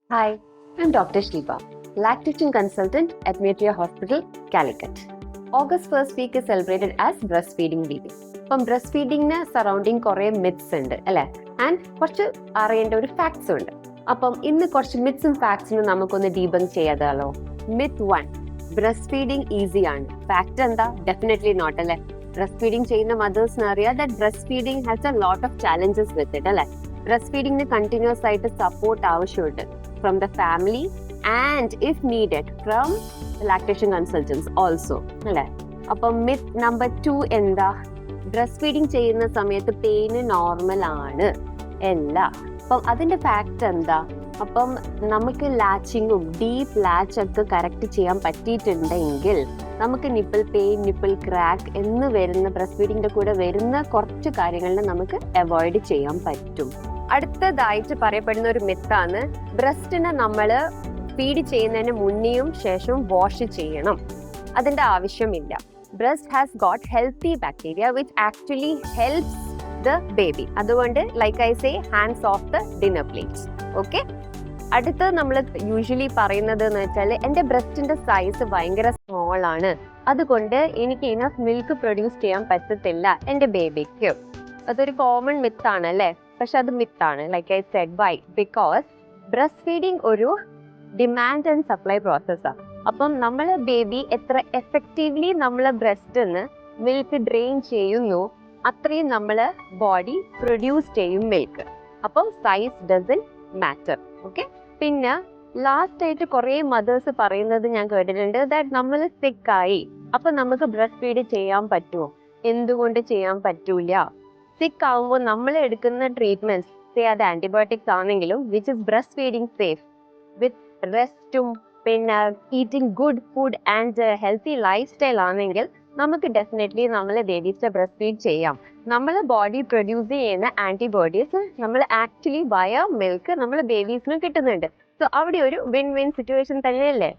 Hi, I'm Dr. Shilpa, lactation consultant at Metria Hospital, Calicut. August 1st week is celebrated as breastfeeding week. അപ്പം breast ഫീഡിങ്ങിന് surrounding കുറേ myths ഉണ്ട് അല്ലേ, and കുറച്ച് അറിയേണ്ട ഒരു facts ഉണ്ട്. അപ്പം ഇന്ന് കുറച്ച് മിത്സും ഫാക്ട്സിനും നമുക്കൊന്ന് ഡീബങ്ക് ചെയ്യാതാലോ. മിത്ത് 1, ബ്രസ്റ്റ് ഫീഡിങ് ഈസി ആണ്. ഫാക്ട് എന്താ? ഡെഫിനറ്റ്ലി നോട്ട് അല്ലേ. ബ്രസ്റ്റ് ഫീഡിങ് ചെയ്യുന്ന മദേഴ്സിന് അറിയാം that breast feeding has a lot of challenges with it അല്ലേ. ബ്രസ്റ്റ് ഫീഡിങ്ങിന് കണ്ടിന്യൂസ് ആയിട്ട് സപ്പോർട്ട് ആവശ്യമുണ്ട് from the family and if needed from lactation consultants also അല്ലേ. അപ്പം മിത്ത് നമ്പർ 2 എന്താ? ബ്രസ്റ്റ് ഫീഡിങ് ചെയ്യുന്ന സമയത്ത് പെയിന് നോർമൽ ആണ് അല്ല. അപ്പം അതിന്റെ ഫാക്ട് എന്താ? അപ്പം നമുക്ക് ലാച്ചിങ്ങും ഡീപ്പ് ലാച്ച് ഒക്കെ കറക്റ്റ് ചെയ്യാൻ പറ്റിയിട്ടുണ്ടെങ്കിൽ നമുക്ക് നിപ്പിൾ പെയിൻ, നിപ്പിൾ ക്രാക്ക് എന്ന് വരുന്ന ബ്രസ്റ്റ് ഫീഡിങ്ങിന്റെ കൂടെ വരുന്ന കുറച്ച് കാര്യങ്ങളിൽ നമുക്ക് അവോയ്ഡ് ചെയ്യാൻ പറ്റും. അടുത്തതായിട്ട് പറയപ്പെടുന്ന ഒരു മിത്താണ് ബ്രസ്റ്റിനെ നമ്മൾ ഫീഡ് ചെയ്യുന്നതിന് മുന്നേയും ശേഷവും വാഷ് ചെയ്യണം. അതിന്റെ ആവശ്യമില്ല. Breast has got healthy bacteria which actually helps the baby. അതുകൊണ്ട് like I say hands off the dinner plates. Okay. അടുത്തത് നമ്മൾ യൂഷ്വലി പറയുന്നത് എന്ന് വെച്ചാൽ എൻ്റെ ബ്രസ്റ്റിന്റെ സൈസ് ഭയങ്കര സ്മോൾ ആണ്, അതുകൊണ്ട് എനിക്ക് ഇനഫ് മിൽക്ക് പ്രൊഡ്യൂസ് ചെയ്യാൻ പറ്റത്തില്ല എൻ്റെ ബേബിക്ക്. അതൊരു കോമൺ മിത്താണ് അല്ലേ. പക്ഷെ അത് മിത്താണ്. Like I said, why? Because breast feeding ഒരു ഡിമാൻഡ് ആൻഡ് സപ്ലൈ പ്രോസസ്സാണ്. അപ്പം നമ്മളെ ബേബി എത്ര എഫക്റ്റീവ്ലി നമ്മളെ ബ്രസ്റ്റിന്ന് മിൽക്ക് ഡ്രെയിൻ ചെയ്യുന്നു അത്രയും നമ്മളെ ബോഡി പ്രൊഡ്യൂസ് ചെയ്യും മിൽക്ക്. അപ്പം സൈസ് ഡസൻ മാറ്റർ. ഓക്കെ. പിന്നെ ലാസ്റ്റ് ആയിട്ട് കുറേ മദേഴ്സ് പറയുന്നത് ഞാൻ കേട്ടിട്ടുണ്ട് ദാറ്റ് നമ്മൾ സിക്കായി അപ്പൊ നമുക്ക് ബ്രസ്റ്റ് ഫീഡ് ചെയ്യാൻ പറ്റുമോ? എന്തുകൊണ്ട് ചെയ്യാൻ പറ്റൂല? സിക്ക് ആവുമ്പോൾ നമ്മൾ എടുക്കുന്ന ട്രീറ്റ്മെന്റ്സ് അത് ആന്റിബയോട്ടിക്സ് ആണെങ്കിലും which is breast feeding safe with റെസ്റ്റും പിന്നെ eating good food and healthy lifestyle ആണെങ്കിൽ നമുക്ക് ഡെഫിനറ്റ്ലി നമ്മളെ ബേബീസിനെ ബ്രസ്റ്റ് ഫീഡ് ചെയ്യാം. നമ്മളെ ബോഡി പ്രൊഡ്യൂസ് ചെയ്യുന്ന ആന്റിബോഡീസ് നമ്മൾ ആക്ച്വലി വയ മിൽക്ക് നമ്മളെ ബേബീസിന് കിട്ടുന്നുണ്ട്. സോ അവിടെ ഒരു വിൻ വിൻ സിറ്റുവേഷൻ തന്നെയല്ലേ.